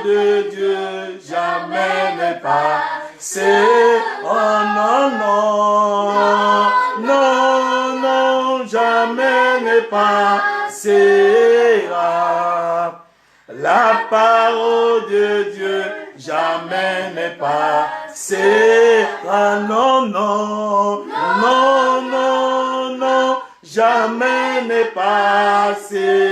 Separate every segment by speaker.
Speaker 1: de Dieu jamais ne passera. Oh non, non, non, non, jamais ne passera. La parole de Dieu jamais ne passera. Non, non, non, non, non, jamais ne passera.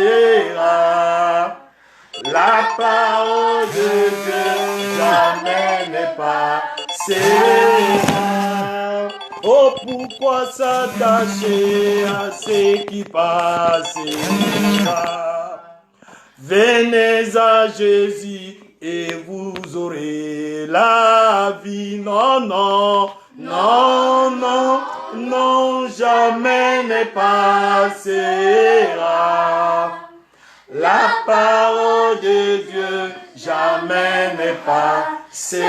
Speaker 1: La parole de Dieu jamais ne passera. Oh, pourquoi s'attacher à ce qui passera? Venez à Jésus et vous aurez la vie. Non, non, non, non, non, jamais ne passera. La parole de Dieu jamais ne passera.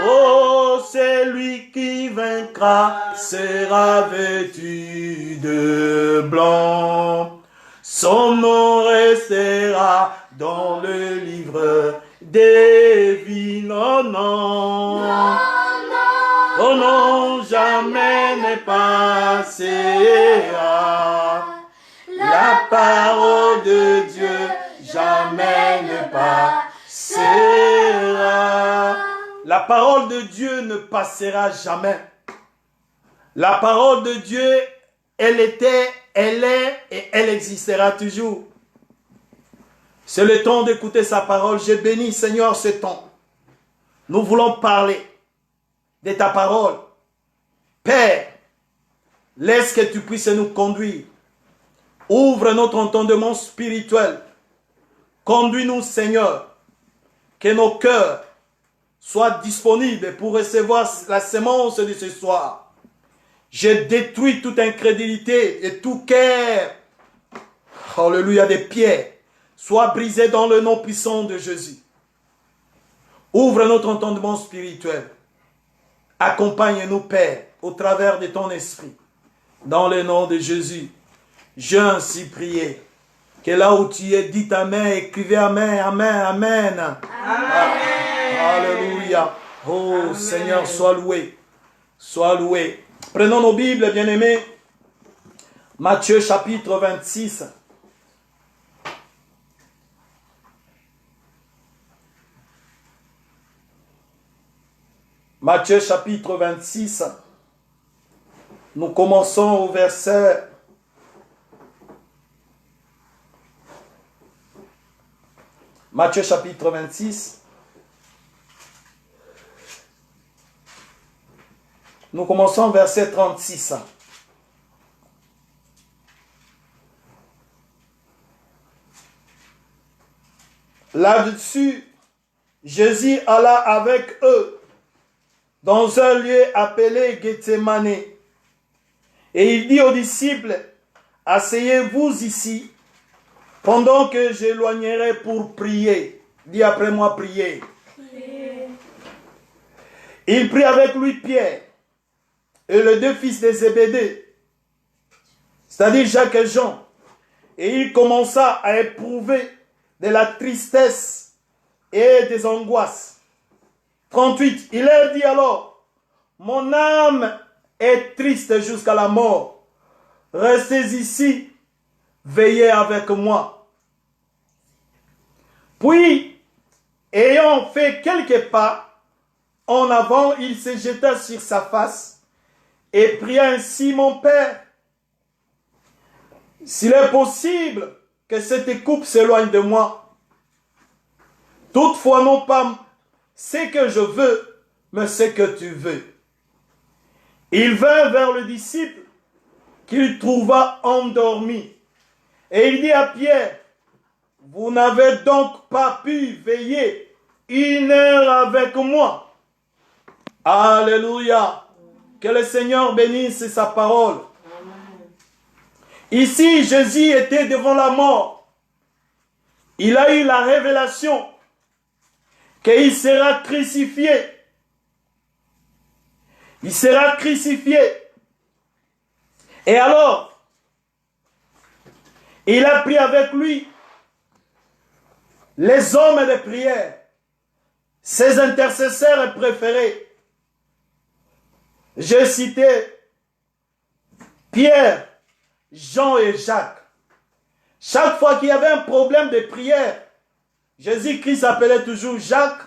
Speaker 1: Oh, celui qui vaincra sera vêtu de blanc. Son nom restera dans le livre des vies. Non, non, non, oh non, jamais ne passera. La parole de Dieu jamais ne passera. La parole de Dieu ne passera jamais. La parole de Dieu, elle était, elle est et elle existera toujours. C'est le temps d'écouter sa parole. Je bénis, Seigneur, ce temps. Nous voulons parler de ta parole. Père, laisse que tu puisses nous conduire. Ouvre notre entendement spirituel. Conduis-nous, Seigneur. Que nos cœurs soient disponibles pour recevoir la sémence de ce soir. Je détruis toute incrédulité et tout cœur, alléluia, des pierres, soit brisé dans le nom puissant de Jésus. Ouvre notre entendement spirituel. Accompagne-nous, Père, au travers de ton esprit. Dans le nom de Jésus, j'ai ainsi prié. Que là où tu es, dites Amen, écrivez Amen, Amen, Amen. Amen. Alléluia. Oh Amen. Seigneur, sois loué. Sois loué. Prenons nos Bibles, bien-aimés. Matthieu chapitre 26. Matthieu chapitre 26. Nous commençons au verset Matthieu chapitre 26. Nous commençons au verset 36. Là-dessus, Jésus alla avec eux dans un lieu appelé Gethsémane. Et il dit aux disciples, asseyez-vous ici, pendant que j'éloignerai pour prier. Dis après moi, prier. Il prit avec lui Pierre et les deux fils de Zébédée, c'est-à-dire Jacques et Jean. Et il commença à éprouver de la tristesse et des angoisses. 38. Il leur dit alors, mon âme est triste jusqu'à la mort. Restez ici, veillez avec moi. Puis, ayant fait quelques pas en avant, il se jeta sur sa face et pria ainsi, mon Père, s'il est possible que cette coupe s'éloigne de moi. Toutefois, non pas ce que je veux, mais ce que tu veux. Il vint vers le disciple qu'il trouva endormi. Et il dit à Pierre, vous n'avez donc pas pu veiller 1 heure avec moi. Alléluia. Que le Seigneur bénisse sa parole. Ici, Jésus était devant la mort. Il a eu la révélation qu'il sera crucifié. Il sera crucifié. Et alors, il a pris avec lui les hommes de prière, ses intercesseurs préférés. J'ai cité Pierre, Jean et Jacques. Chaque fois qu'il y avait un problème de prière, Jésus-Christ appelait toujours Jacques,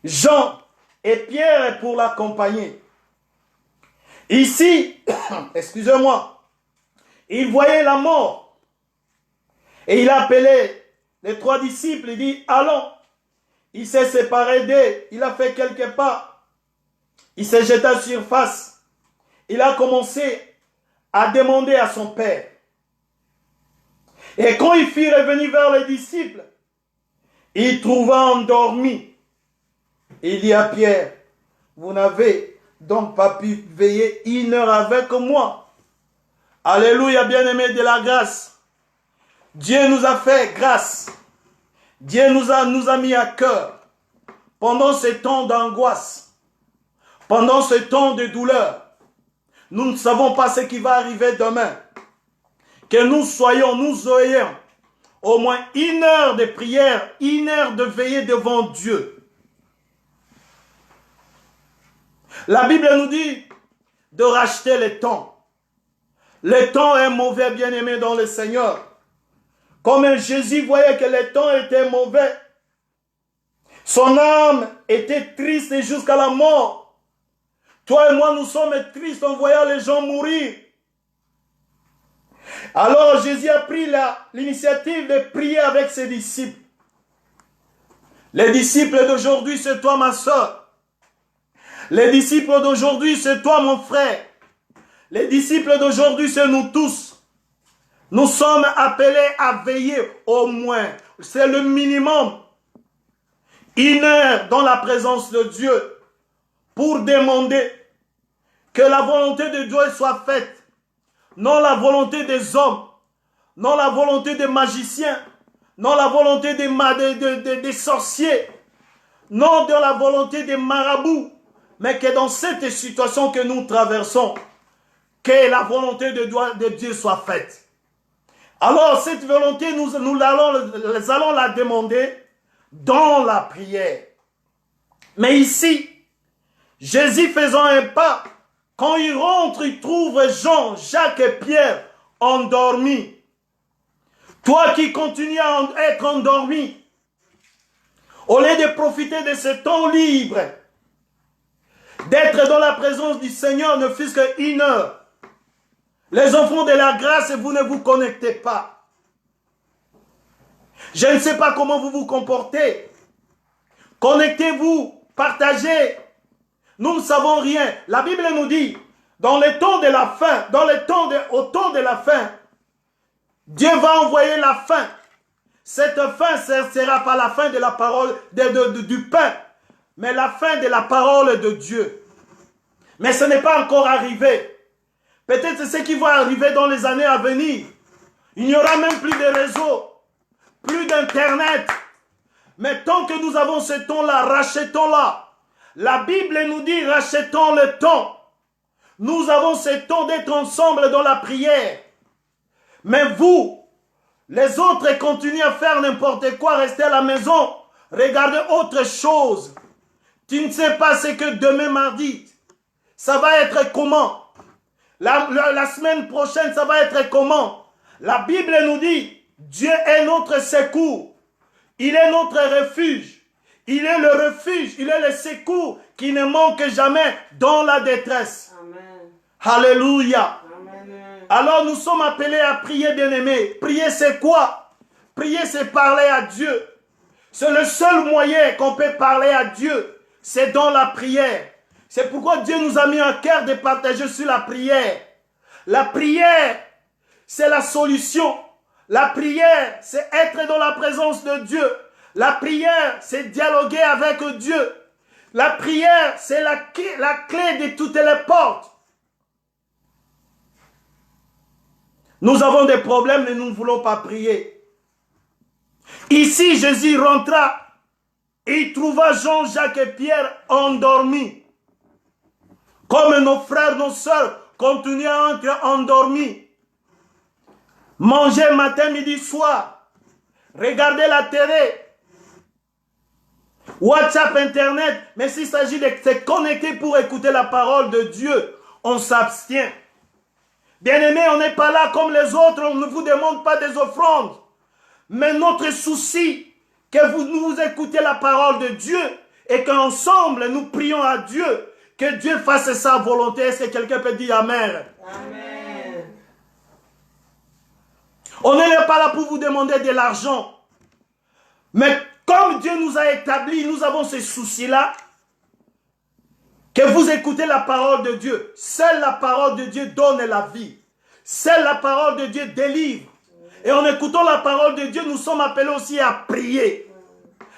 Speaker 1: Jean et Pierre pour l'accompagner. Ici, excusez-moi, il voyait la mort. Et il a appelé les 3 disciples, il dit, allons. Il s'est séparé d'eux, il a fait quelques pas. Il s'est jeté à surface. Il a commencé à demander à son Père. Et quand il fut revenu vers les disciples, il trouva endormi. Il dit à Pierre, vous n'avez donc pas pu veiller 1 heure avec moi. Alléluia, bien-aimé de la grâce. Dieu nous a fait grâce. Dieu nous a mis à cœur pendant ce temps d'angoisse, pendant ce temps de douleur. Nous ne savons pas ce qui va arriver demain. Que nous ayons au moins 1 heure de prière, 1 heure de veillée devant Dieu. La Bible nous dit de racheter le temps. Le temps est mauvais, bien-aimé dans le Seigneur. Comme Jésus voyait que le temps était mauvais, son âme était triste jusqu'à la mort. Toi et moi, nous sommes tristes en voyant les gens mourir. Alors Jésus a pris l'initiative de prier avec ses disciples. Les disciples d'aujourd'hui, c'est toi ma soeur. Les disciples d'aujourd'hui, c'est toi mon frère. Les disciples d'aujourd'hui, c'est nous tous. Nous sommes appelés à veiller au moins, c'est le minimum, 1 heure dans la présence de Dieu pour demander que la volonté de Dieu soit faite. Non la volonté des hommes, non la volonté des magiciens, non la volonté des sorciers, non de la volonté des marabouts, mais que dans cette situation que nous traversons, que la volonté de Dieu soit faite. Alors cette volonté, nous allons la demander dans la prière. Mais ici, Jésus faisant un pas, quand il rentre, il trouve Jean, Jacques et Pierre endormis. Toi qui continues à être endormi, au lieu de profiter de ce temps libre, d'être dans la présence du Seigneur, ne fût-ce qu'1 heure, les enfants de la grâce, vous ne vous connectez pas. Je ne sais pas comment vous vous comportez. Connectez-vous, partagez. Nous ne savons rien. La Bible nous dit, dans le temps de la fin, au temps de la fin, Dieu va envoyer la fin. Cette fin, ce ne sera pas la fin de la parole du pain, mais la fin de la parole de Dieu. Mais ce n'est pas encore arrivé. Peut-être c'est ce qui va arriver dans les années à venir. Il n'y aura même plus de réseau, plus d'internet. Mais tant que nous avons ce temps-là, rachetons-la. La Bible nous dit, rachetons le temps. Nous avons ce temps d'être ensemble dans la prière. Mais vous, les autres, continuez à faire n'importe quoi, restez à la maison, regardez autre chose. Tu ne sais pas ce que demain mardi, ça va être comment. La semaine prochaine, ça va être comment. La Bible nous dit, Dieu est notre secours. Il est notre refuge. Il est le refuge, il est le secours qui ne manque jamais dans la détresse. Amen. Alléluia. Amen. Alors nous sommes appelés à prier, bien-aimés. Prier, c'est quoi? Prier, c'est parler à Dieu. C'est le seul moyen qu'on peut parler à Dieu. C'est dans la prière. C'est pourquoi Dieu nous a mis un cœur de partager sur la prière. La prière, c'est la solution. La prière, c'est être dans la présence de Dieu. La prière, c'est dialoguer avec Dieu. La prière, c'est la clé de toutes les portes. Nous avons des problèmes et nous ne voulons pas prier. Ici, Jésus rentra et il trouva Jean, Jacques et Pierre endormis. Comme nos frères, nos sœurs continuent à être endormis. Manger matin, midi, soir. regarder la télé, WhatsApp, Internet, mais s'il s'agit de se connecter pour écouter la parole de Dieu, on s'abstient. Bien-aimés, on n'est pas là comme les autres, on ne vous demande pas des offrandes. Mais notre souci, que vous écoutez la parole de Dieu et qu'ensemble nous prions à Dieu, que Dieu fasse sa volonté. Est-ce que quelqu'un peut dire Amen? Amen. On n'est pas là pour vous demander de l'argent. Mais comme Dieu nous a établis, nous avons ces soucis-là, que vous écoutez la parole de Dieu. Seule la parole de Dieu donne la vie. Seule la parole de Dieu délivre. Et en écoutant la parole de Dieu, nous sommes appelés aussi à prier.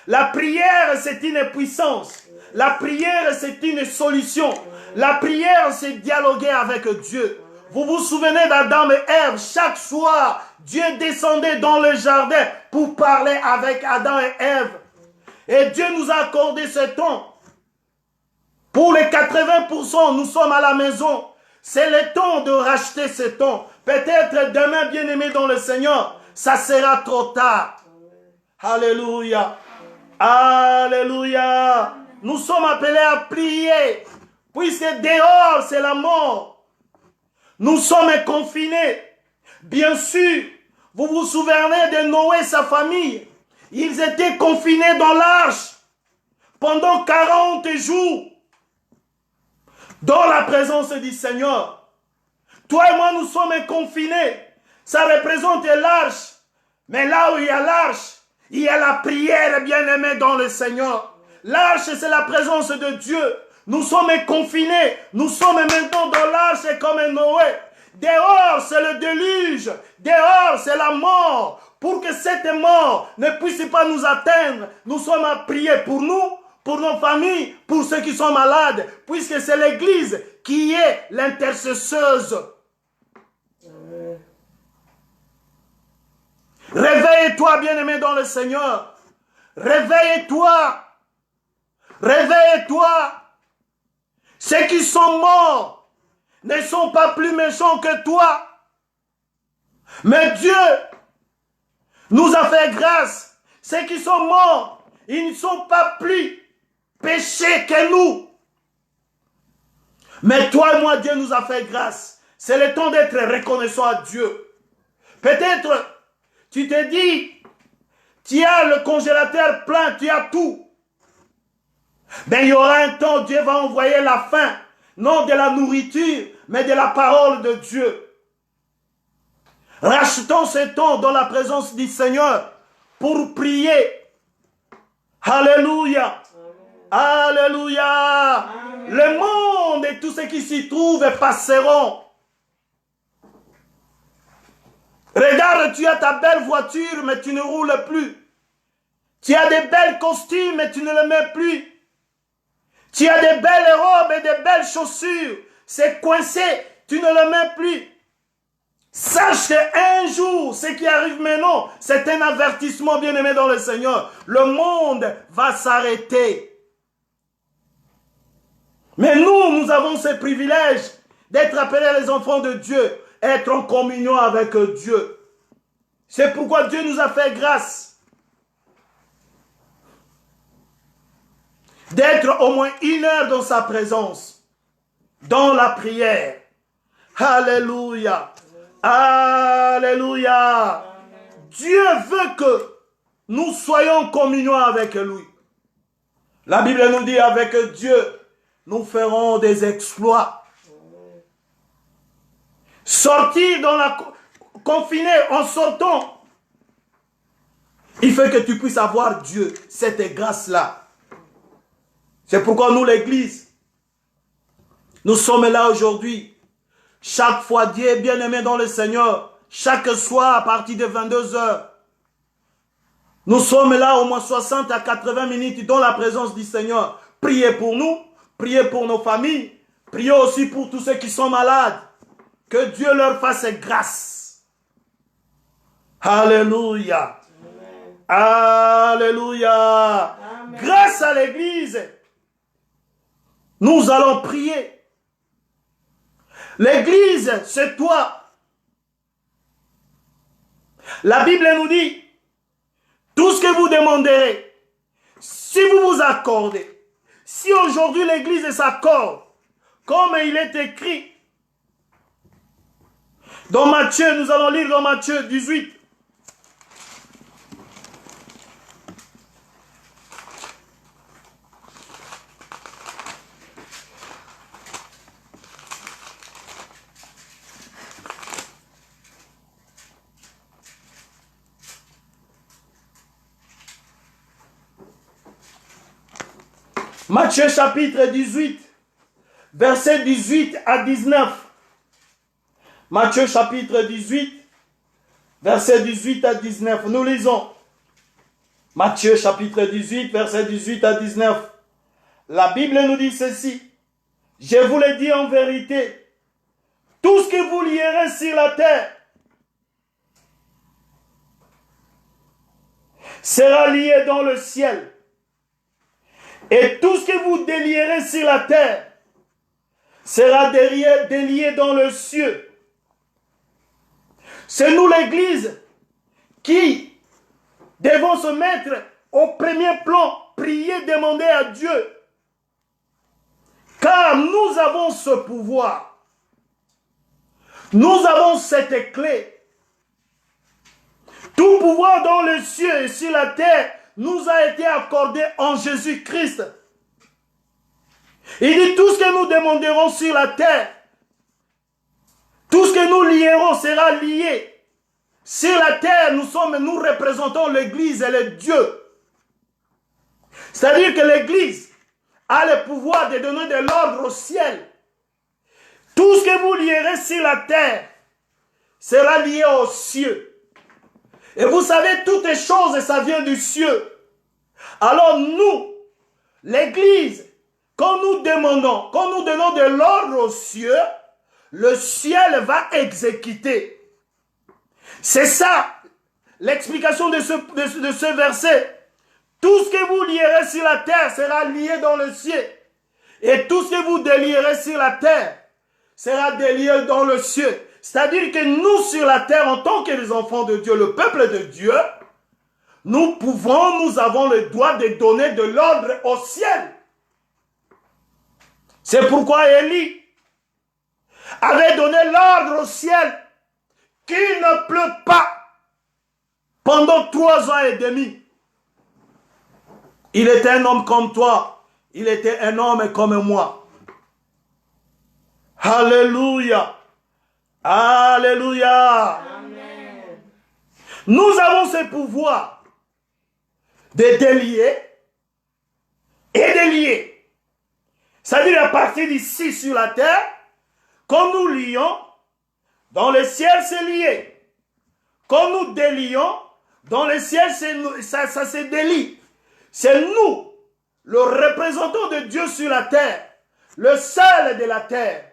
Speaker 1: La prière, c'est une puissance. La prière, c'est une solution. La prière, c'est dialoguer avec Dieu. Vous vous souvenez d'Adam et Ève? Chaque soir, Dieu descendait dans le jardin pour parler avec Adam et Ève. Et Dieu nous a accordé ce temps. Pour les 80%, nous sommes à la maison. C'est le temps de racheter ce temps. Peut-être demain, bien-aimé dans le Seigneur, ça sera trop tard. Alléluia. Alléluia. Nous sommes appelés à prier. Puisque dehors, c'est la mort. Nous sommes confinés. Bien sûr, vous vous souvenez de Noé et sa famille. Ils étaient confinés dans l'arche pendant 40 jours. Dans la présence du Seigneur. Toi et moi, nous sommes confinés. Ça représente l'arche. Mais là où il y a l'arche, il y a la prière, bien-aimée, dans le Seigneur. L'arche, c'est la présence de Dieu. Nous sommes confinés. Nous sommes maintenant dans l'arche comme Noé. Dehors, c'est le déluge. Dehors, c'est la mort. Pour que cette mort ne puisse pas nous atteindre, nous sommes à prier pour nous, pour nos familles, pour ceux qui sont malades, puisque c'est l'Église qui est l'intercesseuse. Réveille-toi, bien-aimé dans le Seigneur. Réveille-toi. Réveille-toi. Ceux qui sont morts ne sont pas plus méchants que toi. Mais Dieu nous a fait grâce. Ceux qui sont morts, ils ne sont pas plus péchés que nous. Mais toi et moi, Dieu nous a fait grâce. C'est le temps d'être reconnaissant à Dieu. Peut-être, tu te dis, tu as le congélateur plein, tu as tout. Mais il y aura un temps, Dieu va envoyer la faim. Non de la nourriture, mais de la parole de Dieu. Rachetons ce temps dans la présence du Seigneur pour prier. Alléluia. Alléluia. Amen. Le monde et tout ce qui s'y trouve passeront. Regarde, tu as ta belle voiture, mais tu ne roules plus. Tu as des belles costumes, mais tu ne les mets plus. Tu as des belles robes et des belles chaussures. C'est coincé, tu ne les mets plus. Sache qu'un jour, ce qui arrive maintenant, c'est un avertissement, bien-aimé dans le Seigneur. Le monde va s'arrêter. Mais nous avons ce privilège d'être appelés les enfants de Dieu, être en communion avec Dieu. C'est pourquoi Dieu nous a fait grâce d'être au moins 1 heure dans sa présence, dans la prière. Alléluia. Alléluia. Dieu veut que nous soyons en communion avec lui. La Bible nous dit, avec Dieu, nous ferons des exploits. Sortir dans la confiné en sortant, il faut que tu puisses avoir Dieu, cette grâce-là. C'est pourquoi nous, l'Église, nous sommes là aujourd'hui. Chaque fois, Dieu est bien-aimé dans le Seigneur. Chaque soir, à partir de 22 heures, nous sommes là au moins 60 à 80 minutes dans la présence du Seigneur. Priez pour nous, priez pour nos familles, priez aussi pour tous ceux qui sont malades. Que Dieu leur fasse grâce. Alléluia. Alléluia. Amen. Grâce à l'Église, nous allons prier. L'Église, c'est toi. La Bible nous dit, Tout ce que vous demanderez, si vous vous accordez, si aujourd'hui l'Église s'accorde, comme il est écrit dans Matthieu, nous allons lire dans Matthieu 18. Matthieu chapitre 18, versets 18 à 19. Matthieu chapitre 18, versets 18 à 19. Nous lisons. Matthieu chapitre 18, versets 18 à 19. La Bible nous dit ceci. Je vous le dis en vérité, tout ce que vous lierez sur la terre sera lié dans le ciel. Et tout ce que vous délierez sur la terre sera délié dans le ciel. C'est nous l'Église qui devons se mettre au premier plan, prier, demander à Dieu. Car nous avons ce pouvoir. Nous avons cette clé. Tout pouvoir dans le ciel et sur la terre nous a été accordé en Jésus-Christ. Il dit tout ce que nous demanderons sur la terre, tout ce que nous lierons sera lié. Sur la terre, nous représentons l'Église et le Dieu. C'est-à-dire que l'Église a le pouvoir de donner de l'ordre au ciel. Tout ce que vous lierez sur la terre sera lié aux cieux. Et vous savez, toutes les choses, ça vient du ciel. Alors nous, l'Église, quand nous demandons, quand nous donnons de l'ordre aux cieux, le ciel va exécuter. C'est ça l'explication de ce verset. Tout ce que vous lierez sur la terre sera lié dans le ciel. Et tout ce que vous délierez sur la terre sera délié dans le ciel. C'est-à-dire que nous sur la terre, en tant que les enfants de Dieu, le peuple de Dieu, nous avons le droit de donner de l'ordre au ciel. C'est pourquoi Élie avait donné l'ordre au ciel qu'il ne pleut pas pendant 3 ans et demi. Il était un homme comme toi. Il était un homme comme moi. Alléluia. Alléluia. Amen. Nous avons ce pouvoir de délier et de lier. C'est-à-dire à partir d'ici sur la terre, quand nous lions, dans le ciel c'est lié. Quand nous délions, dans le ciel ça se délie. C'est nous, le représentant de Dieu sur la terre, le sel de la terre,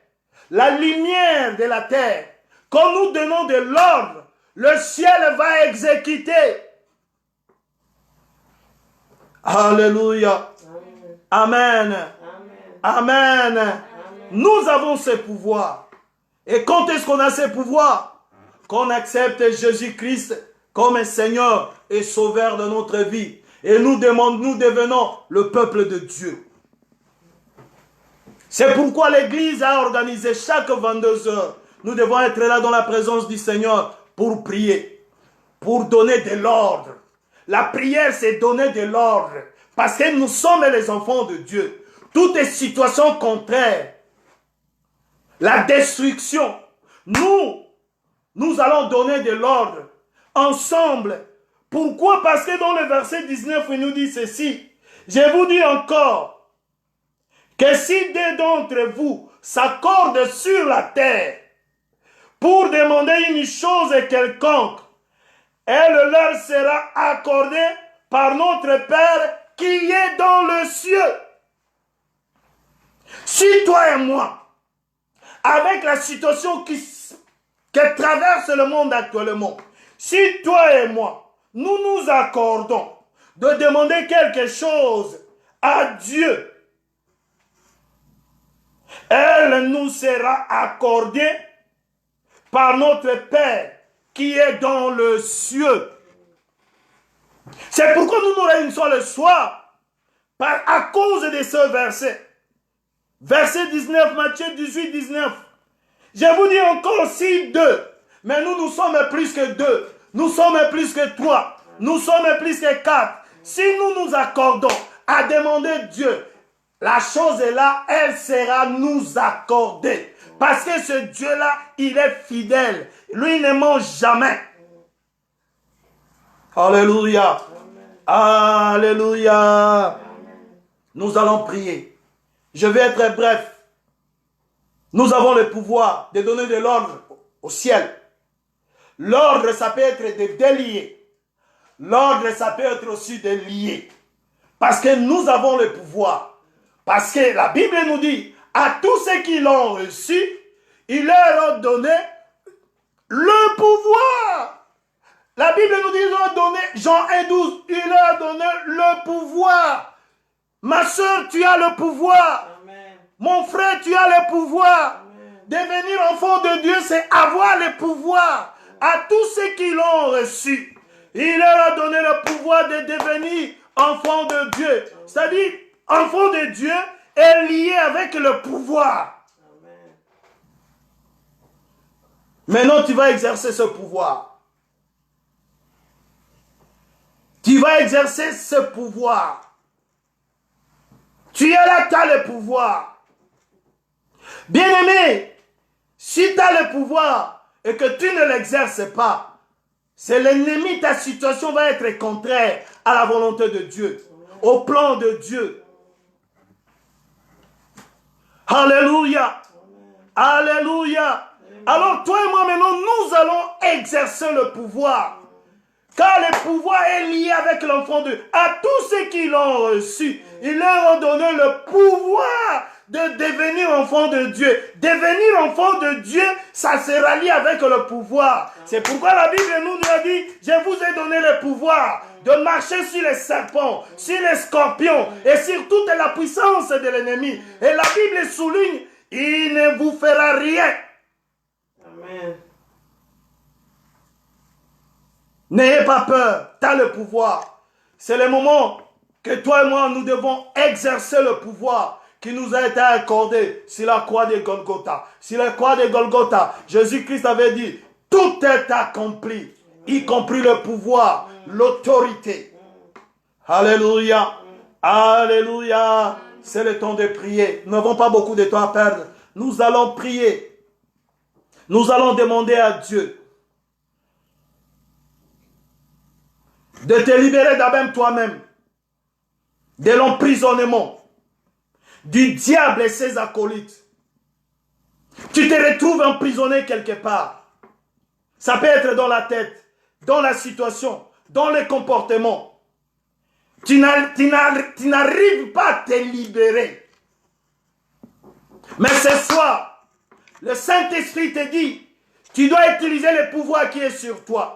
Speaker 1: la lumière de la terre. Quand nous donnons de l'ordre, le ciel va exécuter. Alléluia. Amen. Amen. Amen. Nous avons ce pouvoir. Et quand est-ce qu'on a ce pouvoir? Quand on accepte Jésus-Christ comme Seigneur et Sauveur de notre vie. Et nous devenons le peuple de Dieu. C'est pourquoi l'Église a organisé chaque 22 heures. Nous devons être là dans la présence du Seigneur pour prier, pour donner de l'ordre. La prière, c'est donner de l'ordre. Parce que nous sommes les enfants de Dieu. Toutes les situations contraires, la destruction, nous allons donner de l'ordre ensemble. Pourquoi? Parce que dans le verset 19, il nous dit ceci. Je vous dis encore que si deux d'entre vous s'accordent sur la terre pour demander une chose quelconque, elle leur sera accordée par notre Père qui est dans le ciel. Si toi et moi, avec la situation que traverse le monde actuellement, si toi et moi, nous nous accordons de demander quelque chose à Dieu, elle nous sera accordée par notre Père qui est dans le ciel. C'est pourquoi nous nous réunissons le soir à cause de ce verset. Verset 19, Matthieu 18, 19. Je vous dis encore si deux, mais nous sommes plus que deux, nous sommes plus que trois, nous sommes plus que quatre. Si nous nous accordons à demander Dieu, la chose est là, elle sera nous accordée. Parce que ce Dieu-là, il est fidèle. Lui ne ment jamais. Alléluia. Alléluia. Nous allons prier. Je vais être bref. Nous avons le pouvoir de donner de l'ordre au ciel. L'ordre, ça peut être de délier. L'ordre, ça peut être aussi de lier. Parce que nous avons le pouvoir. Parce que la Bible nous dit, à tous ceux qui l'ont reçu, il leur a donné le pouvoir. La Bible nous dit, il leur a donné, Jean 1,12, il leur a donné le pouvoir. Ma soeur, tu as le pouvoir. Amen. Mon frère, tu as le pouvoir. Amen. Devenir enfant de Dieu, c'est avoir le pouvoir. À tous ceux qui l'ont reçu, il leur a donné le pouvoir de devenir enfant de Dieu. C'est-à-dire, enfant de Dieu est lié avec le pouvoir. Amen. Maintenant, tu vas exercer ce pouvoir. Tu vas exercer ce pouvoir. Tu es là, tu as le pouvoir. Bien-aimé, si tu as le pouvoir et que tu ne l'exerces pas, c'est l'ennemi, ta situation va être contraire à la volonté de Dieu, au plan de Dieu. Alléluia. Alléluia. Alors toi et moi maintenant, nous allons exercer le pouvoir. Car le pouvoir est lié avec l'enfant de Dieu. À tous ceux qui l'ont reçu, il leur a donné le pouvoir de devenir enfant de Dieu. Devenir enfant de Dieu, ça sera lié avec le pouvoir. C'est pourquoi la Bible nous a dit, je vous ai donné le pouvoir de marcher sur les serpents, sur les scorpions et sur toute la puissance de l'ennemi. Et la Bible souligne, il ne vous fera rien. Amen. N'ayez pas peur, tu as le pouvoir. C'est le moment que toi et moi, nous devons exercer le pouvoir qui nous a été accordé sur la croix de Golgotha. Sur la croix de Golgotha, Jésus-Christ avait dit, tout est accompli, y compris le pouvoir, l'autorité. Alléluia, alléluia. C'est le temps de prier. Nous n'avons pas beaucoup de temps à perdre. Nous allons prier. Nous allons demander à Dieu de te libérer d'abord toi-même de l'emprisonnement du diable et ses acolytes. Tu te retrouves emprisonné quelque part. Ça peut être dans la tête, dans la situation, dans le comportement. Tu n'arrives pas à te libérer. Mais ce soir, le Saint-Esprit te dit, tu dois utiliser le pouvoir qui est sur toi.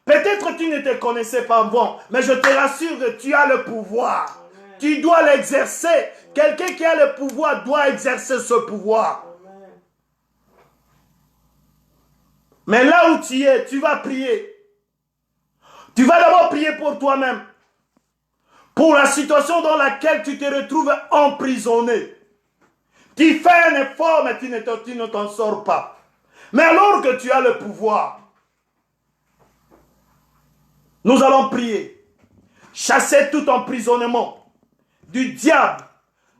Speaker 1: Peut-être que tu ne te connaissais pas avant, mais je te rassure que tu as le pouvoir. Amen. Tu dois l'exercer. Quelqu'un qui a le pouvoir doit exercer ce pouvoir. Amen. Mais là où tu es, tu vas prier. Tu vas d'abord prier pour toi-même. Pour la situation dans laquelle tu te retrouves emprisonné. Tu fais un effort, mais tu ne t'en sors pas. Mais alors que tu as le pouvoir, nous allons prier. Chasser tout emprisonnement du diable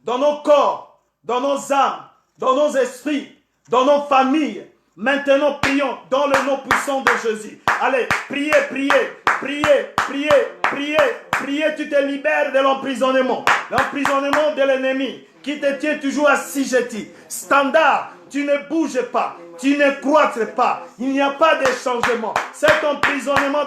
Speaker 1: dans nos corps, dans nos âmes, dans nos esprits, dans nos familles. Maintenant, prions dans le nom puissant de Jésus. Allez, priez, priez, priez, priez, priez, priez. Tu te libères de l'emprisonnement. L'emprisonnement de l'ennemi qui te tient toujours assujetti. Standard, tu ne bouges pas. Tu ne croîtrais pas. Il n'y a pas de changement. Cet emprisonnement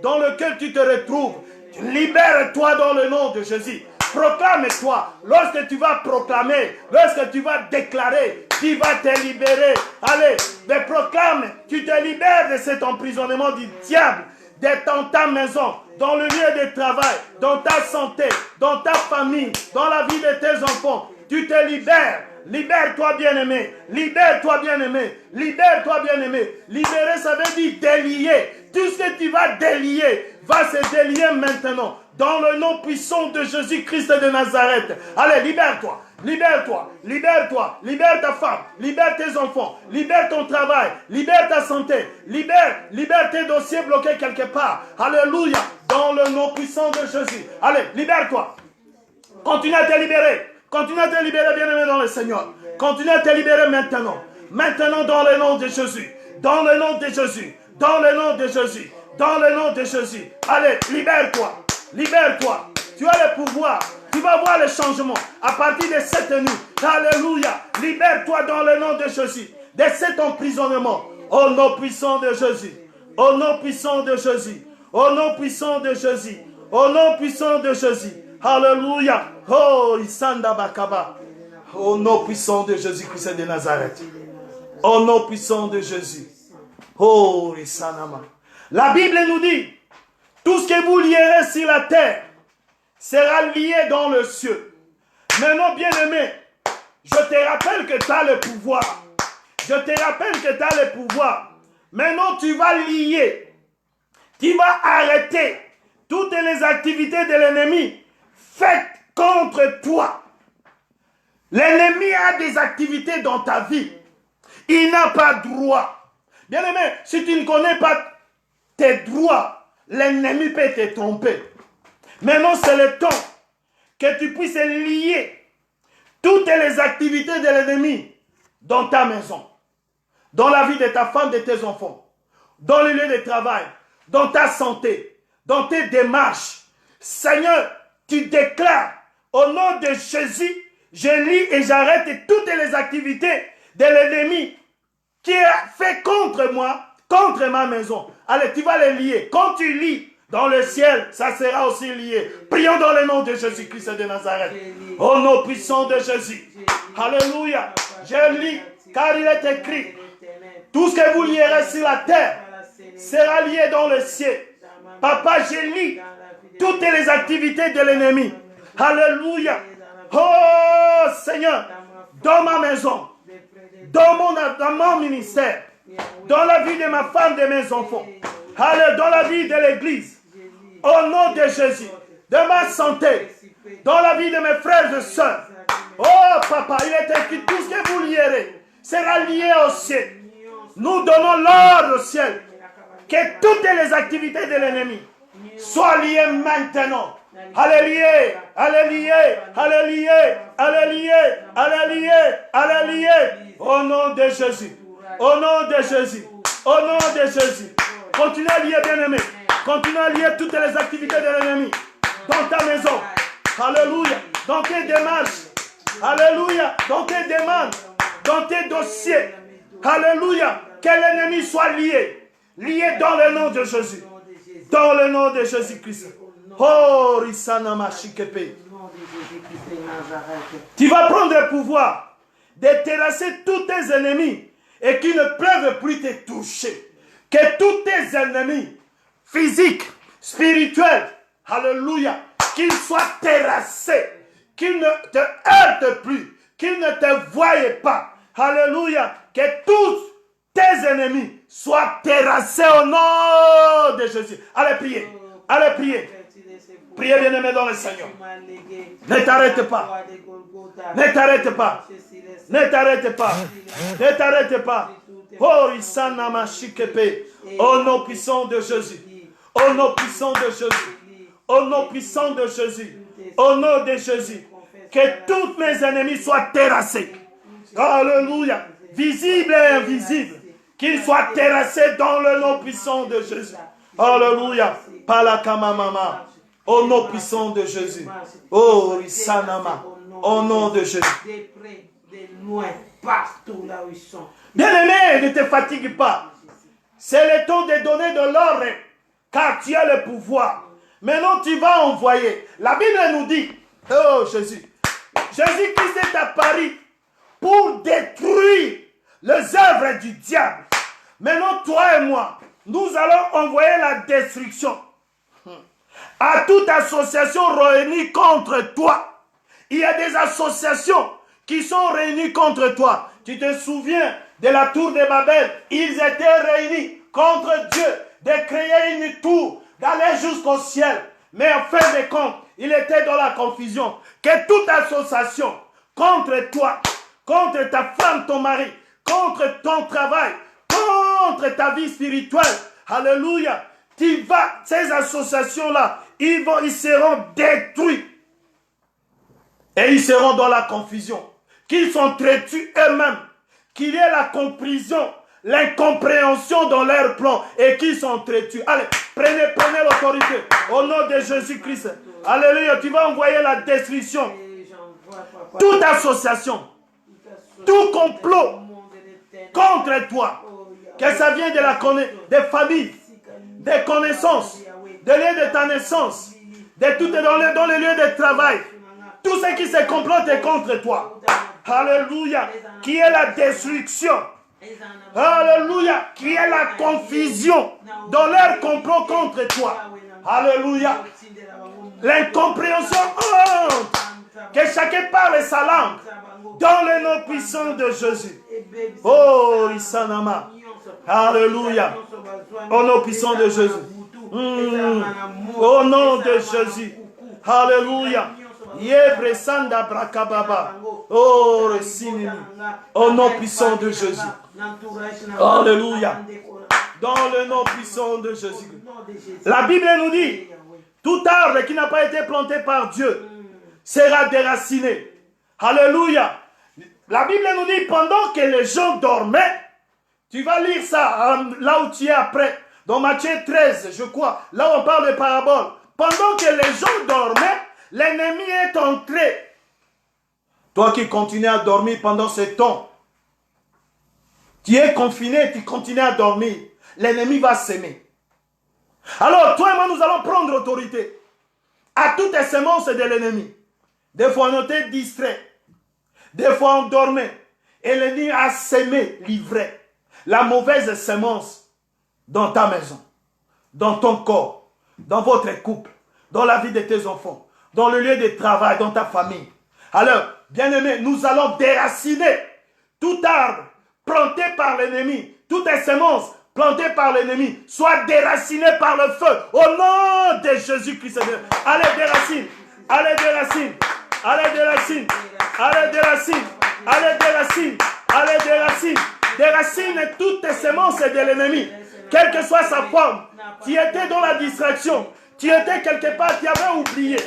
Speaker 1: dans lequel tu te retrouves, libère-toi dans le nom de Jésus. Proclame-toi. Lorsque tu vas proclamer, lorsque tu vas déclarer, tu vas te libérer. Allez, mais proclame, tu te libères de cet emprisonnement du diable, dans ta maison, dans le lieu de travail, dans ta santé, dans ta famille, dans la vie de tes enfants. Tu te libères. Libère-toi, bien-aimé. Libère-toi, bien-aimé. Libère-toi, bien-aimé. Libérer, ça veut dire délier. Tout ce que tu vas délier va se délier maintenant. Dans le nom puissant de Jésus-Christ de Nazareth. Allez, libère-toi. Libère-toi, libère-toi, libère ta femme, libère tes enfants, libère ton travail, libère ta santé, libère tes dossiers bloqués quelque part. Alléluia, dans le nom puissant de Jésus. Allez, libère-toi. Continue à te libérer. Continue à te libérer, bien-aimé dans le Seigneur. Continue à te libérer maintenant. Maintenant, dans le nom de Jésus. Dans le nom de Jésus. Dans le nom de Jésus. Dans le nom de Jésus. Allez, libère-toi. Libère-toi. Tu as le pouvoir. Tu vas voir le changement à partir de cette nuit. Alléluia. Libère-toi dans le nom de Jésus. De cet emprisonnement. Au nom puissant de Jésus. Au nom puissant de Jésus. Au nom puissant de Jésus. Au nom puissant de Jésus. Alléluia. Oh, Isanda Bakaba. Au nom puissant de Jésus-Christ de Nazareth. Au nom puissant de Jésus. Oh, Isanama. La Bible nous dit, tout ce que vous lierez sur la terre sera lié dans le ciel. Maintenant, bien-aimé, je te rappelle que tu as le pouvoir. Je te rappelle que tu as le pouvoir. Maintenant, tu vas lier. Tu vas arrêter toutes les activités de l'ennemi faites contre toi. L'ennemi a des activités dans ta vie. Il n'a pas droit. Bien-aimé, si tu ne connais pas tes droits, l'ennemi peut te tromper. Maintenant, c'est le temps que tu puisses lier toutes les activités de l'ennemi dans ta maison, dans la vie de ta femme, de tes enfants, dans le lieu de travail, dans ta santé, dans tes démarches. Seigneur, tu déclares au nom de Jésus, je lis et j'arrête toutes les activités de l'ennemi qui a fait contre moi, contre ma maison. Allez, tu vas les lier. Quand tu lis dans le ciel, ça sera aussi lié. Prions dans le nom de Jésus-Christ de Nazareth. Au nom puissant de Jésus. Alléluia. Je lis, car il est écrit, tout ce que vous lierez sur la terre sera lié dans le ciel. Papa, je lis toutes les activités de l'ennemi. Alléluia. Oh Seigneur, dans ma maison, dans mon ministère, dans la vie de ma femme, de mes enfants, allez, dans la vie de l'église, au nom de Jésus, de ma santé, dans la vie de mes frères et sœurs. Oh papa, il est écrit, tout ce que vous lierez sera lié au ciel. Nous donnons l'ordre au ciel, que toutes les activités de l'ennemi soient liées maintenant. Allez lier, allez lier, allez lier, allez lier, allez lier, allez lier. Au nom de Jésus, au nom de Jésus, au nom de Jésus. Continue à lier, bien-aimé. Continue à lier toutes les activités de l'ennemi dans ta maison. Alléluia. Dans tes démarches. Alléluia. Dans tes demandes. Dans tes dossiers. Alléluia. Que l'ennemi soit lié. Lié dans le nom de Jésus. Dans le nom de Jésus-Christ. Oh, Risanama Shikepe. Tu vas prendre le pouvoir de terrasser tous tes ennemis et qu'ils ne peuvent plus te toucher. Que tous tes ennemis physiques, spirituels, alléluia, qu'ils soient terrassés, qu'ils ne te heurtent plus, qu'ils ne te voient pas. Alléluia, que tous tes ennemis soient terrassés au nom de Jésus. Allez prier, allez prier. Priez bien-aimé dans le Seigneur. Ne t'arrête pas. Ne t'arrête pas. Ne t'arrête pas. Ne t'arrête pas. Oh, Isanama Shikepe. Au nom puissant de Jésus. Au nom puissant de Jésus. Au nom puissant de Jésus. Au nom de Jésus. Que tous mes ennemis soient terrassés. Alléluia. Visibles et invisibles. Qu'ils soient terrassés dans le nom puissant de Jésus. Alléluia. Palakamamama. Au nom puissant de Jésus. Oh, Isanama. Au nom de Jésus. Bien-aimé, ne te fatigue pas. C'est le temps de donner de l'ordre, car tu as le pouvoir. Maintenant, tu vas envoyer. La Bible nous dit, oh Jésus, Jésus-Christ est apparu pour détruire les œuvres du diable. Maintenant, toi et moi, nous allons envoyer la destruction à toute association réunie contre toi. Il y a des associations qui sont réunies contre toi. Tu te souviens de la tour de Babel? Ils étaient réunis contre Dieu. de créer une tour, d'aller jusqu'au ciel. Mais en fin de compte, il était dans la confusion. Que toute association contre toi, contre ta femme, ton mari, contre ton travail, contre ta vie spirituelle, alléluia, ces associations-là, ils seront détruits. Et ils seront dans la confusion. Qu'ils sont traités eux-mêmes. Qu'il y ait la compréhension, l'incompréhension dans leur plan. Et qu'ils sont traités. Allez, prenez l'autorité. Au nom de Jésus-Christ. Alléluia. Tu vas envoyer la destruction. Toute association. Tout complot contre toi. Que ça vienne des familles. Des connaissances. Des lieux de ta naissance. Dans les lieux de travail. Tout ce qui se complote contre toi. Alléluia. Qui est la destruction. Alléluia. Qui est la confusion dans leur complot contre toi. Alléluia. L'incompréhension. Que chacun parle sa langue. Dans le nom puissant de Jésus. Oh, Isanama. Alléluia. Au nom puissant de Jésus. Au nom de Jésus. Alléluia. Yebre Sanda Brakababa. Oh, Sinini. Au nom puissant de Jésus. Alléluia. Dans le nom puissant de Jésus. La Bible nous dit, tout arbre qui n'a pas été planté par Dieu sera déraciné. Alléluia. La Bible nous dit, pendant que les gens dormaient, tu vas lire ça là où tu es après, dans Matthieu 13, je crois, là où on parle de parabole. Pendant que les gens dormaient, l'ennemi est entré. Toi qui continues à dormir pendant ce temps, tu es confiné, tu continues à dormir, l'ennemi va s'aimer. Alors, toi et moi, nous allons prendre autorité à toutes les semences de l'ennemi. Des fois, on était distrait. Des fois, on dormait. Et l'ennemi a sémé, livré la mauvaise sémence dans ta maison, dans ton corps, dans votre couple, dans la vie de tes enfants, dans le lieu de travail, dans ta famille. Alors, bien-aimés, nous allons déraciner tout arbre planté par l'ennemi, toutes les semences plantées par l'ennemi, soit déracinées par le feu, au nom de Jésus-Christ. Allez, déracine, allez, déracine, allez, déracine, allez, déracine, allez, déracine, allez, déracine, déracine toutes les semences de l'ennemi, quelle que soit sa forme. Tu étais dans la distraction, tu étais quelque part, tu avais oublié.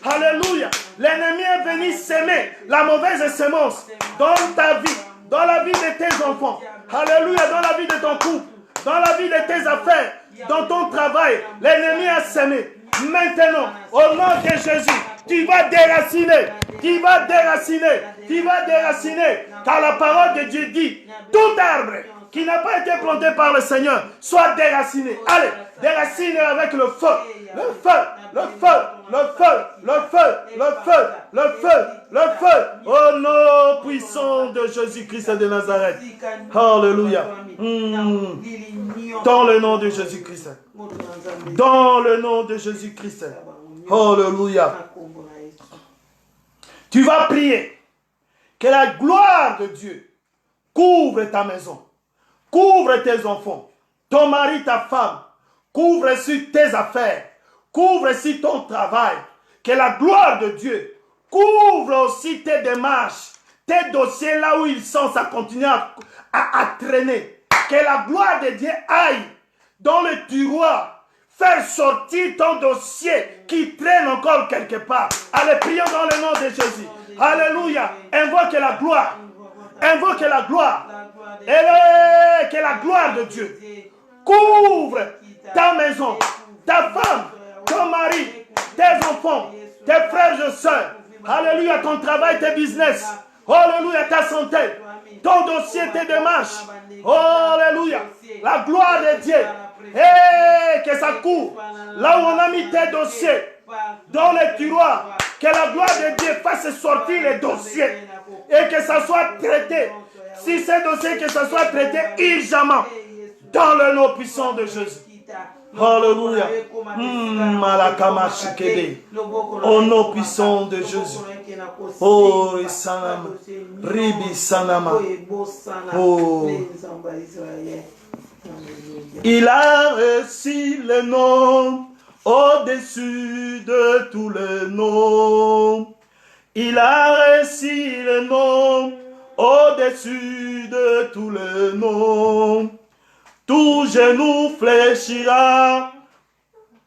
Speaker 1: Alléluia. L'ennemi est venu s'aimer la mauvaise semence dans ta vie, dans la vie de tes enfants. Alléluia. Dans la vie de ton couple, dans la vie de tes affaires, dans ton travail. L'ennemi a semé. Maintenant, au nom de Jésus, tu vas déraciner. Tu vas déraciner. Tu vas déraciner. Car la parole de Dieu dit, tout arbre qui n'a pas été planté par le Seigneur soit déraciné. Allez, déraciner avec le feu. Le feu, le feu, le feu, le feu, le feu, le feu, le feu. Au nom puissant de Jésus-Christ de Nazareth. Alléluia. Dans le nom de Jésus-Christ. Dans le nom de Jésus-Christ. Alléluia. Tu vas prier que la gloire de Dieu couvre ta maison, couvre tes enfants, ton mari, ta femme, couvre sur tes affaires, couvre sur ton travail. Que la gloire de Dieu couvre aussi tes démarches, tes dossiers là où ils sont, ça continue à traîner. Que la gloire de Dieu aille dans le tiroir, faire sortir ton dossier qui traîne encore quelque part. Allez, prions dans le nom de Jésus. Alléluia. Invoque la gloire. Invoque la gloire. Et que la gloire de Dieu couvre ta maison, ta femme, ton mari, tes enfants, tes frères et sœurs. Alléluia, ton travail, tes business. Alléluia, ta santé, ton dossier, tes démarches. Alléluia, la gloire de Dieu. Et que ça couvre là où on a mis tes dossiers dans les tiroirs. Que la gloire de Dieu fasse sortir les dossiers et que ça soit traité. Si ces dossiers, que ça soit traité urgemment dans le nom puissant de Jésus. Alléluia. Au nom puissant de Jésus. Oh, Sanama. Ribi Sanama. Oh. Il a reçu le nom au-dessus de tous les noms. Il a reçu le nom au-dessus de tous les noms. Tout genou fléchira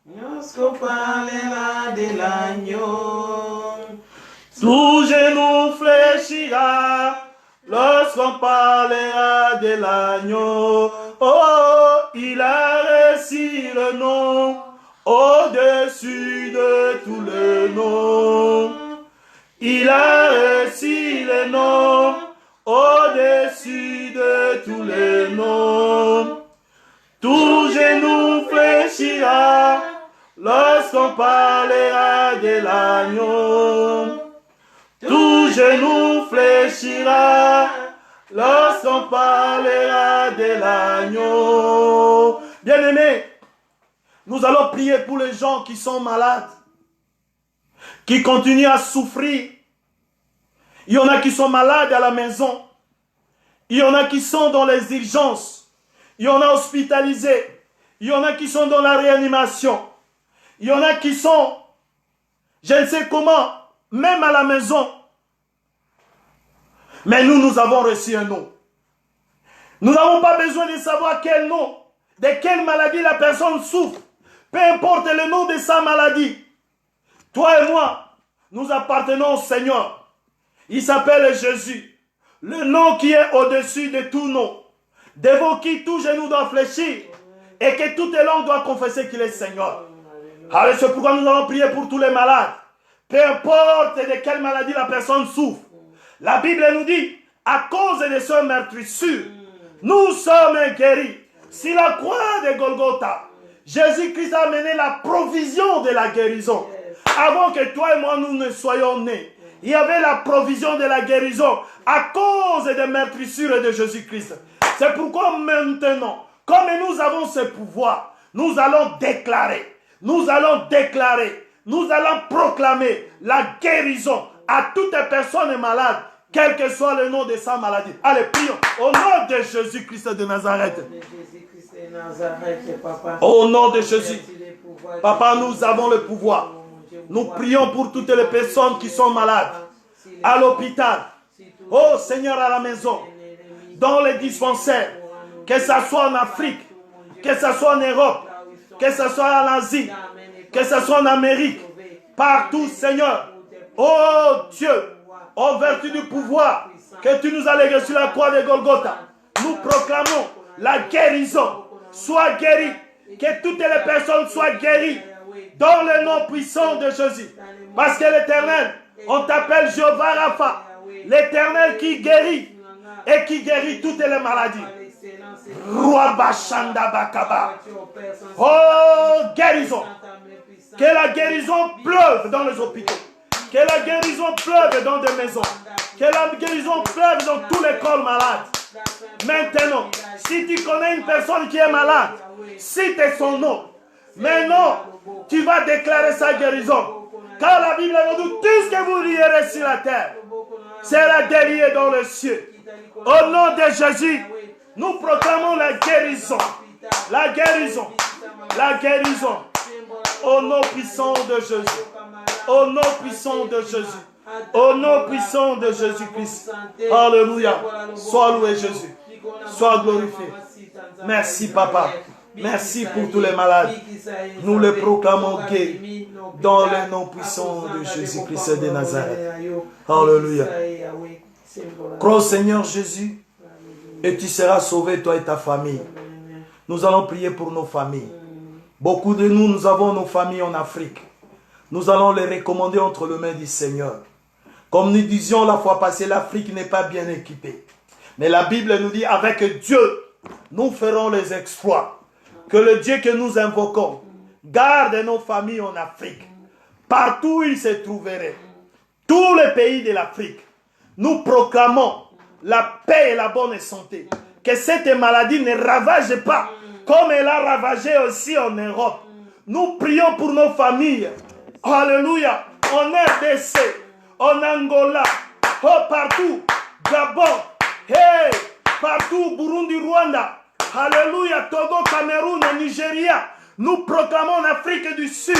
Speaker 1: lorsqu'on parlera de l'agneau. Tout genou fléchira lorsqu'on parlera de l'agneau. Oh, il a reçu le nom au-dessus de tous les noms. Il a reçu le nom au-dessus de tous les noms. Tout genou fléchira lorsqu'on parlera de l'agneau. Tout genou fléchira lorsqu'on parlera de l'agneau. Bien-aimés, nous allons prier pour les gens qui sont malades, qui continuent à souffrir. Il y en a qui sont malades à la maison. Il y en a qui sont dans les urgences. Il y en a hospitalisés. Il y en a qui sont dans la réanimation. Il y en a qui sont, je ne sais comment, même à la maison. Mais nous avons reçu un nom. Nous n'avons pas besoin de savoir quel nom, de quelle maladie la personne souffre. Peu importe le nom de sa maladie. Toi et moi, nous appartenons au Seigneur. Il s'appelle Jésus. Le nom qui est au-dessus de tout nom. Devant qui tout genou doit fléchir. Et que toute langue doit confesser qu'il est Seigneur. Alors c'est pourquoi nous allons prier pour tous les malades. Peu importe de quelle maladie la personne souffre. La Bible nous dit, à cause de ce meurtrissure, nous sommes guéris. Si la croix de Golgotha, Jésus-Christ a amené la provision de la guérison. Avant que toi et moi nous ne soyons nés, il y avait la provision de la guérison à cause des meurtrissures de Jésus-Christ. C'est pourquoi maintenant, comme nous avons ce pouvoir, nous allons déclarer, nous allons proclamer la guérison à toute personne malade, quel que soit le nom de sa maladie. Allez, prions au nom de Jésus-Christ de Nazareth. Au nom de Jésus. Papa, nous avons le pouvoir. Nous prions pour toutes les personnes qui sont malades, à l'hôpital, oh Seigneur, à la maison, dans les dispensaires, que ce soit en Afrique, que ce soit en Europe, que ce soit en Asie, que ce soit en Amérique, partout, Seigneur. Oh Dieu, en vertu du pouvoir que tu nous as légué sur la croix de Golgotha, nous proclamons la guérison. Sois guéri, que toutes les personnes soient guéries dans le nom puissant de Jésus. Parce que l'Éternel, on t'appelle Jéhovah Rapha, l'Éternel qui guérit et qui guérit toutes les maladies. Roi Bachanda Bakaba. Oh, guérison. Que la guérison pleuve dans les hôpitaux. Que la guérison pleuve dans des maisons. Que la guérison pleuve dans tous les corps malades. Maintenant, si tu connais une personne qui est malade, cite son nom. Maintenant, tu vas déclarer sa guérison. Car la Bible nous dit, tout ce que vous lierez sur la terre sera délié dans le ciel. Au nom de Jésus, nous proclamons la guérison. La guérison. La guérison. Au nom puissant de Jésus. Au nom puissant de Jésus. Au nom puissant de Jésus-Christ. Alléluia. Sois loué Jésus. Sois glorifié. Merci Papa. Merci pour tous les malades. Nous les proclamons guéris dans le nom puissant de Jésus-Christ de Nazareth. Alléluia. Crois au Seigneur Jésus et tu seras sauvé, toi et ta famille. Nous allons prier pour nos familles. Beaucoup de nous avons nos familles en Afrique. Nous allons les recommander entre les mains du Seigneur. Comme nous disions la fois passée, l'Afrique n'est pas bien équipée. Mais la Bible nous dit, avec Dieu, nous ferons les exploits. Que le Dieu que nous invoquons garde nos familles en Afrique. Partout où ils se trouveraient. Tous les pays de l'Afrique. Nous proclamons la paix et la bonne santé. Que cette maladie ne ravage pas comme elle a ravagé aussi en Europe. Nous prions pour nos familles. Alléluia. En RDC, en Angola, oh, partout. Gabon, hey, partout, Burundi, Rwanda. Alléluia. Togo, Cameroun, Nigeria. Nous proclamons en Afrique du Sud.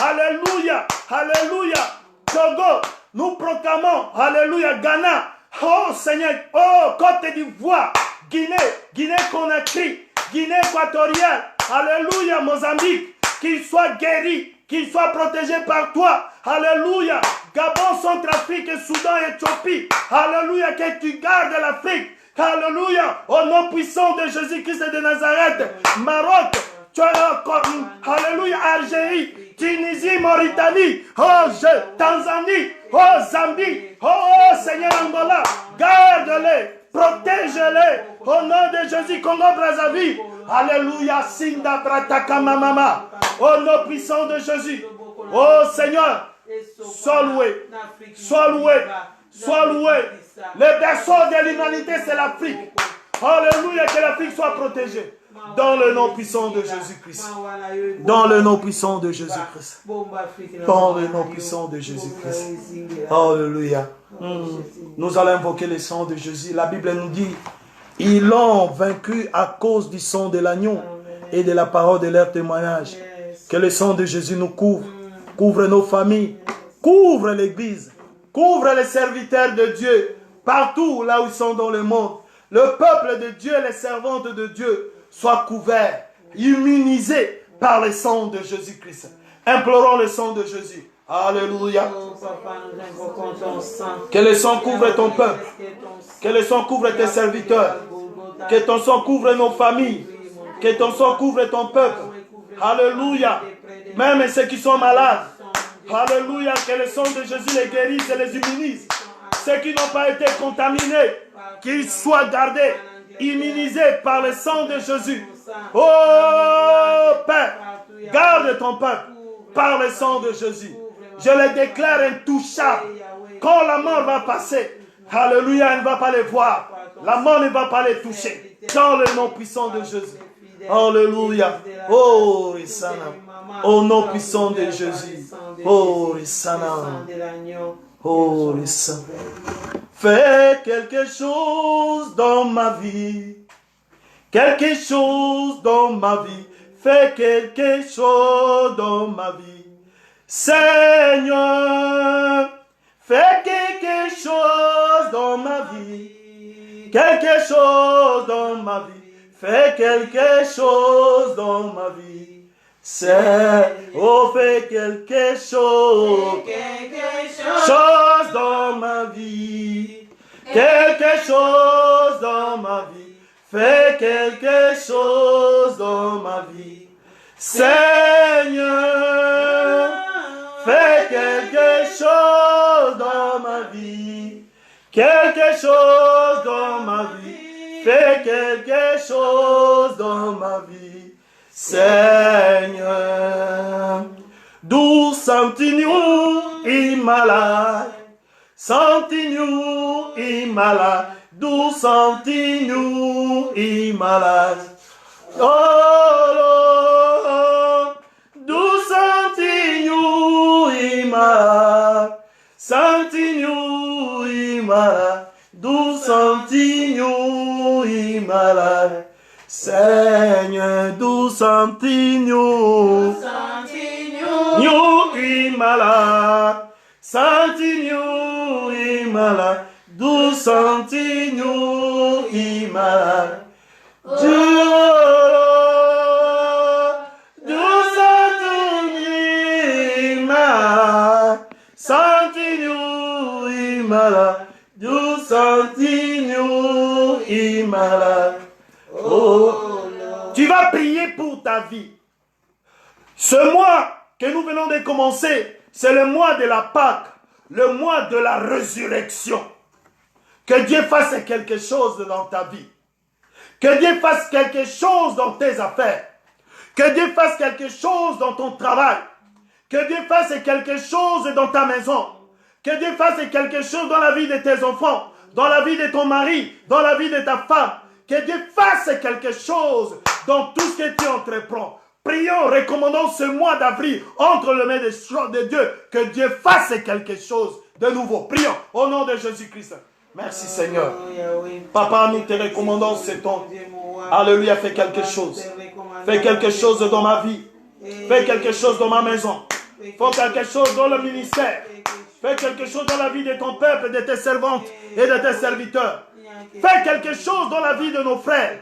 Speaker 1: Alléluia. Alléluia. Togo, nous proclamons. Alléluia. Ghana. Oh Seigneur. Oh Côte d'Ivoire. Guinée-Conakry. Guinée équatoriale. Alléluia. Mozambique. Qu'ils soient guéris. Qu'ils soient protégés par toi. Alléluia. Gabon, Centrafrique, Soudan, Éthiopie. Alléluia. Que tu gardes l'Afrique. Alléluia. Au nom puissant de Jésus-Christ de Nazareth. Maroc. Alléluia. Algérie. Tunisie, Mauritanie. Oh Tanzanie. Oh Zambie. Oh Seigneur Angola. Garde-les. Protège-les. Au nom de Jésus. Congo, Brazzaville. Alléluia. Sinda Brataka Mama. Au nom puissant de Jésus. Oh Seigneur. Sois loué. Sois loué. Sois loué. Le berceau de l'humanité, c'est l'Afrique. Alléluia, que l'Afrique soit protégée. Dans le nom puissant de Jésus-Christ. Dans le nom puissant de Jésus-Christ. Dans le nom puissant de Jésus-Christ. Alléluia. Nous allons invoquer le sang de Jésus. La Bible nous dit, ils l'ont vaincu à cause du sang de l'agneau et de la parole de leur témoignage. Que le sang de Jésus nous couvre. Couvre nos familles. Couvre l'Église. Couvre les serviteurs de Dieu. Partout là où ils sont dans le monde. Le peuple de Dieu, les servantes de Dieu, soient couverts, immunisés par le sang de Jésus-Christ. Implorons le sang de Jésus. Alléluia. Que le sang couvre ton peuple. Que le sang couvre tes serviteurs. Que ton sang couvre nos familles. Que ton sang couvre ton peuple. Alléluia. Même ceux qui sont malades. Alléluia. Que le sang de Jésus les guérisse et les immunise. Ceux qui n'ont pas été contaminés, qu'ils soient gardés, immunisés par le sang de Jésus. Oh Père, garde ton peuple par le sang de Jésus. Je les déclare intouchables. Quand la mort va passer, alléluia, elle ne va pas les voir. La mort ne va pas les toucher. Dans le nom puissant de Jésus. Alléluia. Oh Rissana. Au nom puissant de Jésus. Oh Rissana. Oh Rissana. Fais quelque chose dans ma vie. Quelque chose dans ma vie. Fais quelque chose dans ma vie. Seigneur, fais quelque chose dans ma vie. Quelque chose dans ma vie. Fais quelque chose dans ma vie. Oh, fais quelque chose. Chose dans ma vie. Quelque chose dans ma vie. Fais quelque chose dans ma vie. Seigneur, fais quelque chose dans ma vie. Quelque chose dans ma vie. Fais quelque chose dans ma vie. Seigneur, d'où senti-nous malade, senti-nous malade, d'où senti-nous malade. Oh Lord, d'où senti-nous malade, senti-nous malade, d'où senti-nous malade. Seigneur, d'où senti-nous malade, senti-nous malade, d'où senti-nous malade. Dieu, d'où senti-nous malade, senti-nous malade, d'où senti-nous malade. Oh, tu vas prier pour ta vie. Ce mois que nous venons de commencer, c'est le mois de la Pâque, le mois de la résurrection. Que Dieu fasse quelque chose dans ta vie. Que Dieu fasse quelque chose dans tes affaires. Que Dieu fasse quelque chose dans ton travail. Que Dieu fasse quelque chose dans ta maison. Que Dieu fasse quelque chose dans la vie de tes enfants, dans la vie de ton mari, dans la vie de ta femme. Que Dieu fasse quelque chose dans tout ce que tu entreprends. Prions, recommandons ce mois d'avril entre les mains de Dieu. Que Dieu fasse quelque chose de nouveau. Prions au nom de Jésus-Christ. Merci Seigneur. Papa, nous te recommandons ce temps. Alléluia, fais quelque chose. Fais quelque chose dans ma vie. Fais quelque chose dans ma maison. Fais quelque chose dans le ministère. Fais quelque chose dans la vie de ton peuple, de tes servantes et de tes serviteurs. Fais quelque chose dans la vie de nos frères.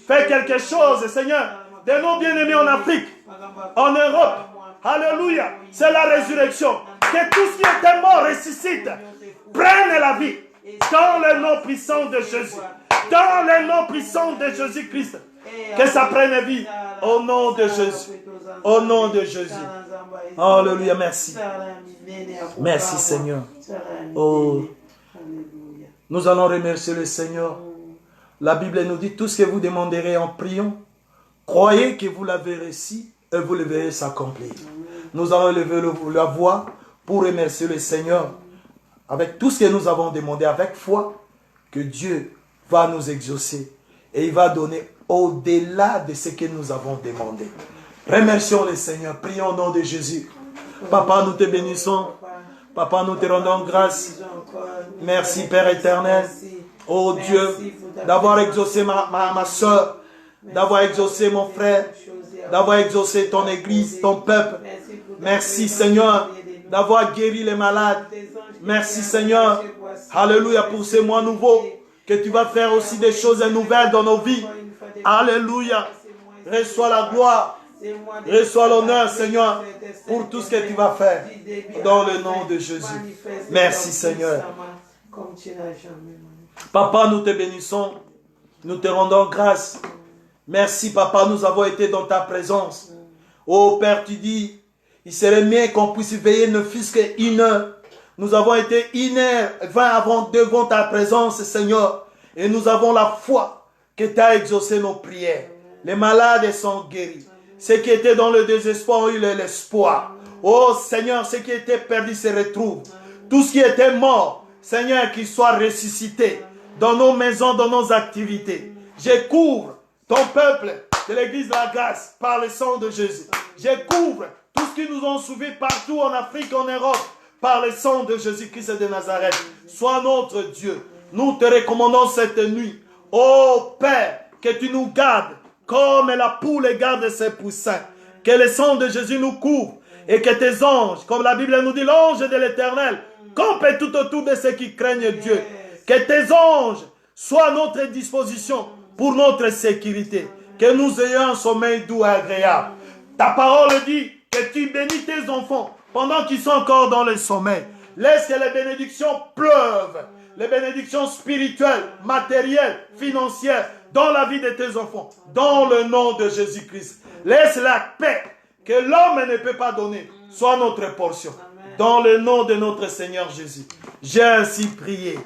Speaker 1: Fais quelque chose, Seigneur, de nos bien-aimés en Afrique, en Europe. Alléluia. C'est la résurrection. Que tout ce qui était mort ressuscite. Prenne la vie. Dans le nom puissant de Jésus. Dans le nom puissant de Jésus-Christ. Que ça prenne vie. Au nom de Jésus. Au nom de Jésus. Alléluia. Merci. Merci Seigneur. Oh. Nous allons remercier le Seigneur. La Bible nous dit tout ce que vous demanderez en priant. Croyez que vous l'avez reçu et vous le verrez s'accomplir. Nous allons lever la voix pour remercier le Seigneur avec tout ce que nous avons demandé, avec foi, que Dieu va nous exaucer et il va donner au-delà de ce que nous avons demandé. Remercions le Seigneur, prions au nom de Jésus. Papa, nous te bénissons. Papa, nous te rendons grâce. Merci Père éternel. Oh Dieu, d'avoir exaucé ma soeur, d'avoir exaucé mon frère, d'avoir exaucé ton église, ton peuple. Merci Seigneur, d'avoir guéri les malades. Merci Seigneur, alléluia, pour ces mois nouveaux, que tu vas faire aussi des choses nouvelles dans nos vies. Alléluia, reçois la gloire, reçois l'honneur Seigneur, pour tout ce que tu vas faire, dans le nom de Jésus. Merci Seigneur. Papa, nous te bénissons, nous te rendons grâce. Merci Papa, nous avons été dans ta présence. Oh Père, tu dis, il serait mieux qu'on puisse veiller ne fût-ce qu'une heure. Nous avons été 1h20 devant ta présence, Seigneur. Et nous avons la foi que tu as exaucé nos prières. Les malades sont guéris. Ceux qui étaient dans le désespoir ont eu l'espoir. Oh Seigneur, ceux qui étaient perdus se retrouvent. Tout ce qui était mort, Seigneur, qu'il soit ressuscité dans nos maisons, dans nos activités. Je couvre ton peuple de l'église de la grâce par le sang de Jésus. Je couvre tout ce qui nous ont sauvés partout en Afrique, en Europe, par le sang de Jésus-Christ de Nazareth. Sois notre Dieu. Nous te recommandons cette nuit. Ô Père, que tu nous gardes comme la poule garde ses poussins. Que le sang de Jésus nous couvre et que tes anges, comme la Bible nous dit, l'ange de l'Éternel, campe tout autour de ceux qui craignent Dieu. Que tes anges soient à notre disposition pour notre sécurité. Que nous ayons un sommeil doux et agréable. Ta parole dit que tu bénis tes enfants pendant qu'ils sont encore dans le sommeil. Laisse que les bénédictions pleuvent. Les bénédictions spirituelles, matérielles, financières, dans la vie de tes enfants. Dans le nom de Jésus-Christ. Laisse la paix que l'homme ne peut pas donner soit notre portion. Dans le nom de notre Seigneur Jésus. J'ai ainsi prié.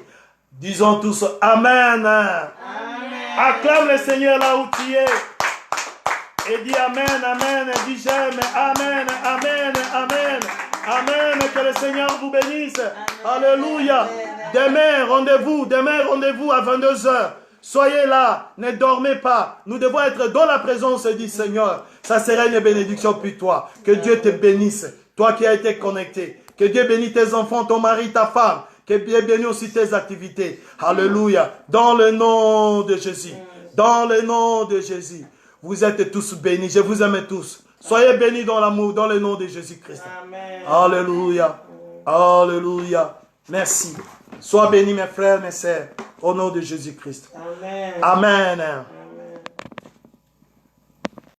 Speaker 1: Disons tous Amen. Amen. Acclame le Seigneur là où tu es. Et dis Amen, Amen. Et dis j'aime. Amen, Amen, Amen. Amen. Que le Seigneur vous bénisse. Amen. Alléluia. Demain, rendez-vous à 22h. Soyez là, ne dormez pas. Nous devons être dans la présence du Seigneur. Ça sera une bénédiction pour toi. Que Dieu te bénisse. Toi qui as été connecté. Que Dieu bénisse tes enfants, ton mari, ta femme. Que Dieu bénisse aussi tes activités. Alléluia. Dans le nom de Jésus. Dans le nom de Jésus. Vous êtes tous bénis. Je vous aime tous. Soyez bénis dans l'amour, dans le nom de Jésus-Christ. Alléluia. Alléluia. Merci. Sois bénis mes frères, mes sœurs. Au nom de Jésus-Christ. Amen. Amen.